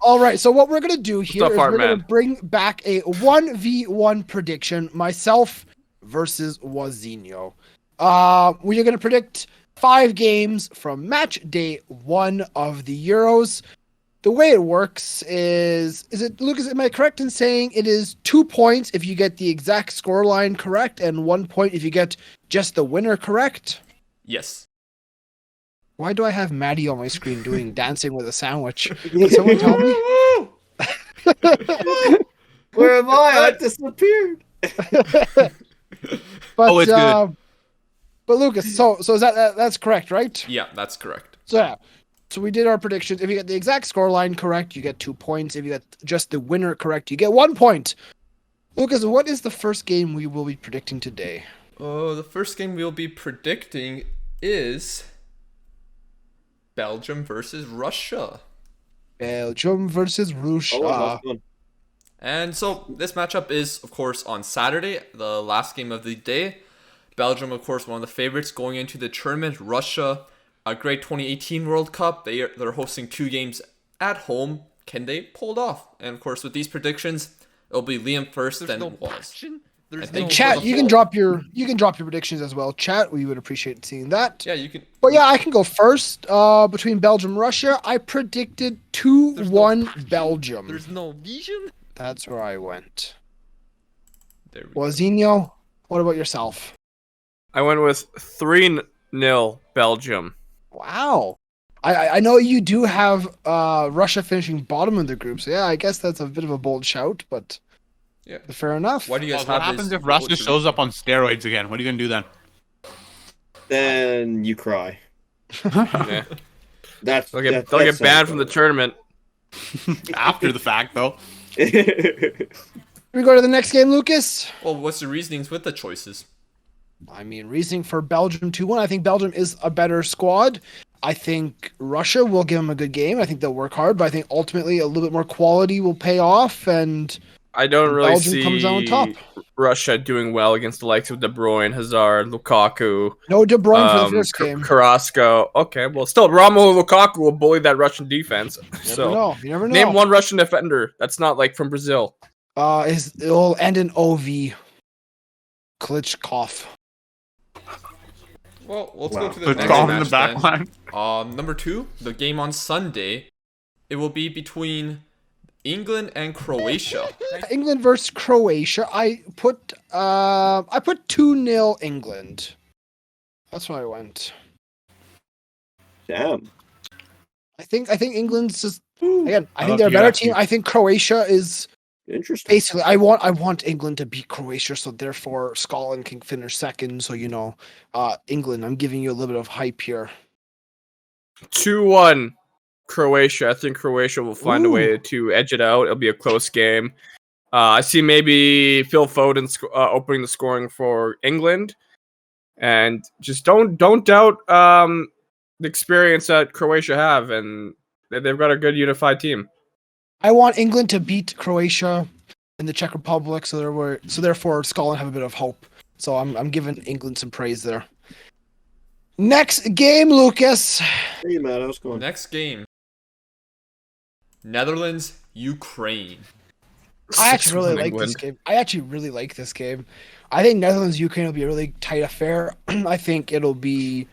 All right, so what we're going to do here up, is Fart we're going Man? to bring back a 1v1 prediction, myself versus Wazinho. We are going to predict 5 games from match day 1 of the Euros. The way it works is it, Lucas, am I correct in saying it is 2 points if you get the exact scoreline correct and 1 point if you get just the winner correct? Yes. Why do I have Maddie on my screen doing dancing with a sandwich? Can someone tell me? Where am I? I disappeared. But Oh, it's good. But Lucas, so is that's correct, right? Yeah, that's correct. So yeah. So we did our predictions. If you get the exact scoreline correct, you get 2 points. If you get just the winner correct, you get 1 point. Lucas, what is the first game we will be predicting today? Oh, the first game we'll be predicting is Belgium versus Russia. Belgium versus Russia. Oh, that's fun. And so this matchup is, of course, on Saturday, the last game of the day. Belgium, of course, one of the favorites going into the tournament. Russia, a great 2018 World Cup. They're hosting 2 games at home. Can they pull it off? And of course, with these predictions, it'll be Liam first, then Waz. And chat, you can drop your predictions as well. Chat, we would appreciate seeing that. Yeah, you can. But yeah, I can go first. Between Belgium and Russia, I predicted 2-1 Belgium. There's no vision. That's where I went. There we go. Wazinho, what about yourself? I went with 3-0 Belgium. Wow. I know you do have Russia finishing bottom of the group, so yeah, I guess that's a bit of a bold shout, but Yeah. fair enough. Why do you guys What have happens this? if Russia shows up on steroids again? What are you gonna do then? Then you cry. Yeah. That's They'll get banned from the tournament. After the fact, though. We go to the next game, Lucas. Well, what's the reasonings with the choices? I mean, reasoning for Belgium 2-1. I think Belgium is a better squad. I think Russia will give them a good game. I think they'll work hard, but I think ultimately a little bit more quality will pay off, and I don't really Belgium comes out on top. see Russia doing well against the likes of De Bruyne, Hazard, Lukaku. No De Bruyne for the first game. Carrasco. Okay, well, still, Romelu Lukaku will bully that Russian defense. So, You never know. name one Russian defender that's not like from Brazil. It'll end in OV. Klitschkov. Well, let's Wow. go to the Put next Tom in the match back then. line. Number 2, the game on Sunday. It will be between England and Croatia. England versus Croatia. I put 2-0 England. That's where I went. Damn. I think England's just again. I I think love they're a you better asking. team. I think Croatia is Interesting. basically. I want England to beat Croatia, so therefore Scotland can finish second. So England. I'm giving you a little bit of hype here. 2-1 Croatia. I think Croatia will find a way to edge it out. It'll be a close game. I see maybe Phil Foden opening the scoring for England, and just don't doubt the experience that Croatia have, and they've got a good unified team. I want England to beat Croatia in the Czech Republic, so therefore Scotland have a bit of hope. So I'm giving England some praise there. Next game, Lucas. Hey, Matt, how's it going? Next game. Netherlands, Ukraine. I actually really 6-1 like England. this game. I actually really like this game. I think Netherlands Ukraine will be a really tight affair. I think it'll be.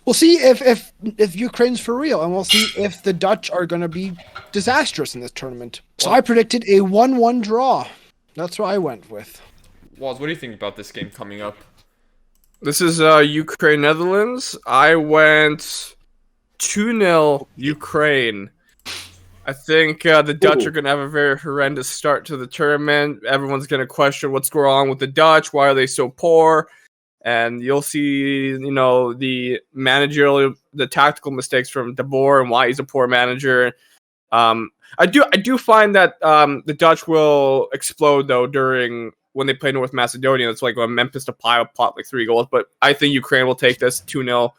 We'll see if Ukraine's for real, and we'll see if the Dutch are going to be disastrous in this tournament. So I predicted a 1-1 draw. That's what I went with. Waz, what do you think about this game coming up? This is Ukraine Netherlands. I went 2-0 Ukraine. I think the Dutch are going to have a very horrendous start to the tournament. Everyone's going to question what's going on with the Dutch. Why are they so poor? And you'll see, the tactical mistakes from De Boer and why he's a poor manager. I do find that the Dutch will explode though when they play North Macedonia. It's like when Memphis Depay pot like 3 goals, but I think Ukraine will take this 2-0.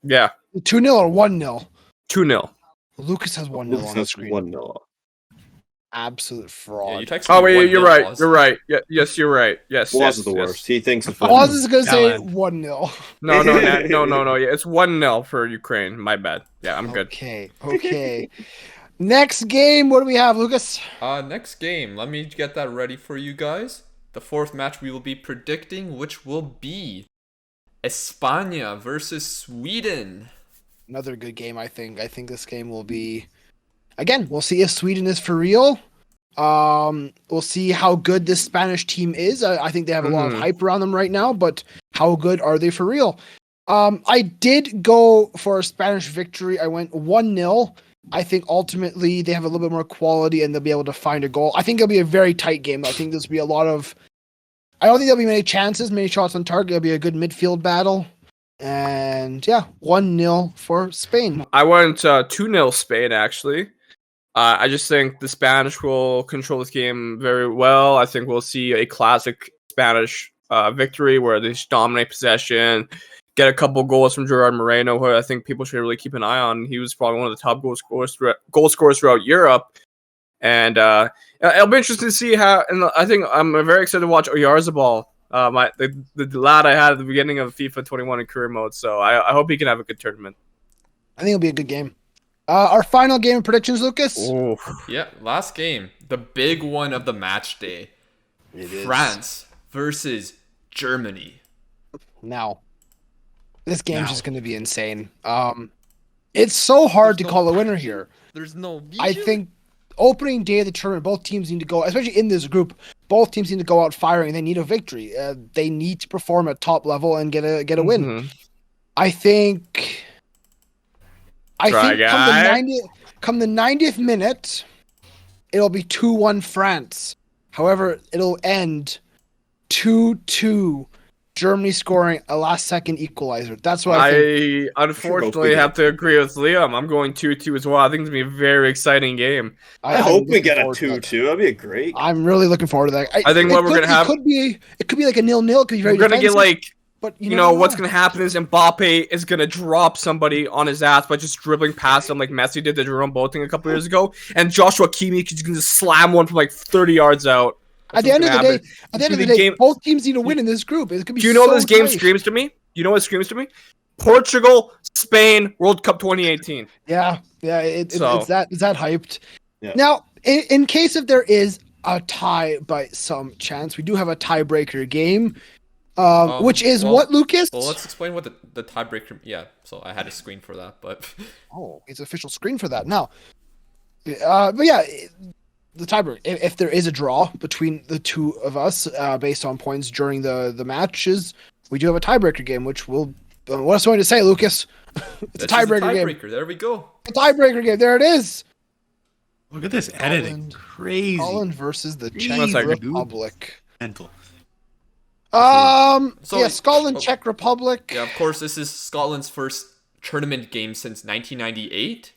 Yeah, 2-0 or 1-0? 2-0. Lucas has 1-0 on the screen. 1-0. Absolute Yeah, fraud. you texted Oh me wait, you're 1-0, right. Waz. You're right. Yeah, yes, you're right. Yes, Waz yes, is the yes. worst. He thinks it's Oz is going to say Alan. 1-0. No. Yeah, it's 1-0 for Ukraine. My bad. Yeah, I'm good. Okay. Next game, what do we have, Lucas? Next game. Let me get that ready for you guys. The fourth match we will be predicting, which will be España versus Sweden. Another good game, I think. I think this game will be... Again, we'll see if Sweden is for real. We'll see how good this Spanish team is. I think they have a lot of hype around them right now, but how good are they for real? I did go for a Spanish victory. I went 1-0. I think ultimately they have a little bit more quality and they'll be able to find a goal. I think it'll be a very tight game. I think this will be a lot of... I don't think there'll be many chances, many shots on target. It'll be a good midfield battle. And yeah, 1-0 for Spain. I went 2-0 Spain, actually. I just think the Spanish will control this game very well. I think we'll see a classic Spanish victory where they just dominate possession, get a couple goals from Gerard Moreno, who I think people should really keep an eye on. He was probably one of the top goal scorers throughout Europe. And it'll be interesting to see how. And I think I'm very excited to watch Oyarzabal, the lad I had at the beginning of FIFA 21 in career mode. So I hope he can have a good tournament. I think it'll be a good game. Our final game of predictions, Lucas. Oh. Yeah, last game. The big one of the match day. France versus Germany. Now, this game's just going to be insane. It's so hard to call a winner here. There's no. I think opening day of the tournament, both teams need to go, especially in this group, both teams need to go out firing. They need a victory. They need to perform at top level and get a win. I think come the 90th minute, it'll be 2-1 France. However, it'll end 2-2. Germany scoring a last-second equalizer. That's what I think. I unfortunately have to agree with Liam. I'm going 2-2 as well. I think it's going to be a very exciting game. I hope we get a 2-2. That'd be a great. I'm really looking forward to that. I think what we're going to have... It could be like a 0-0. It could be very We're going to get like... But you know what's going to happen is Mbappe is going to drop somebody on his ass by just dribbling past him like Messi did to Jerome Boateng a couple years ago. And Joshua Kimmich is going to slam one from like 30 yards out. At the end of the day, both teams need to win in this group. It could be. Do you know so this game tight. screams to me? You know what screams to me? Portugal, Spain, World Cup 2018. Yeah, it's that hyped. Yeah. Now, in case if there is a tie by some chance, we do have a tiebreaker game, which is what, Lucas? Well, let's explain what the tiebreaker. Yeah, so I had a screen for that, but it's an official screen for that now. But yeah. The tiebreaker, if there is a draw between the two of us, based on points during the matches, we do have a tiebreaker game, which will. What else am I going to say, Lucas? It's a tiebreaker game. There we go. A tiebreaker game. There it is. Look at this editing. Crazy. Scotland versus the Czech Republic. Mental. Scotland, Czech Republic. Yeah, of course, this is Scotland's first tournament game since 1998.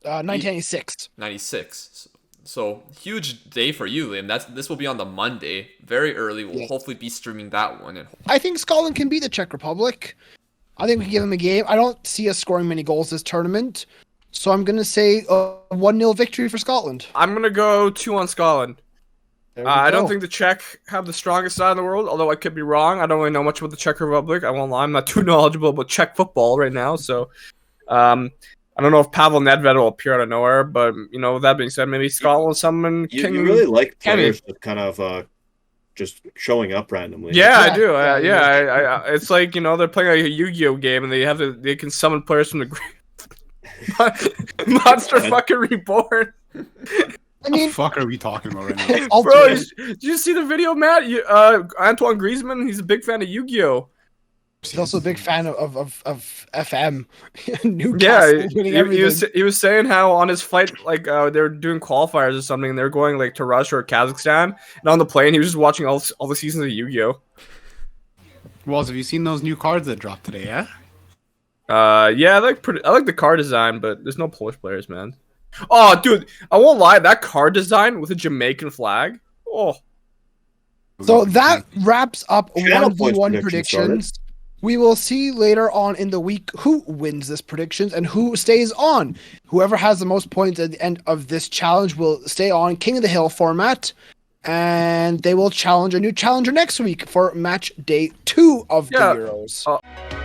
1996. 96. So huge day for you, Liam. This will be on the Monday, very early. We'll hopefully be streaming that one. And I think Scotland can beat the Czech Republic. I think we can give them a game. I don't see us scoring many goals this tournament, so I'm gonna say a 1-0 victory for Scotland. I'm gonna go 2 on Scotland. I don't think the Czech have the strongest side in the world, although I could be wrong. I don't really know much about the Czech Republic. I won't lie. I'm not too knowledgeable about Czech football right now, so. I don't know if Pavel Nedved will appear out of nowhere, but with that being said, maybe Scotland summon. You really like players that kind of just showing up randomly. Yeah, I do. It's like they're playing a Yu-Gi-Oh game and they can summon players from the grave. Monster fucking Reborn. I mean, what the fuck are we talking about right now? Bro, did you see the video, Matt? Antoine Griezmann, he's a big fan of Yu-Gi-Oh. He's also a big fan of FM. Newcastle he was saying how on his flight, like they were doing qualifiers or something, and they're going like to Russia or Kazakhstan, and on the plane he was just watching all the seasons of Yu-Gi-Oh. Walls, have you seen those new cards that dropped today? Yeah. I like the card design, but there's no Polish players, man. Oh, dude, I won't lie, that card design with a Jamaican flag. Oh. So that wraps up 1v1 predictions. We will see later on in the week who wins this predictions and who stays on. Whoever has the most points at the end of this challenge will stay on King of the Hill format, and they will challenge a new challenger next week for match day 2 of the Euros.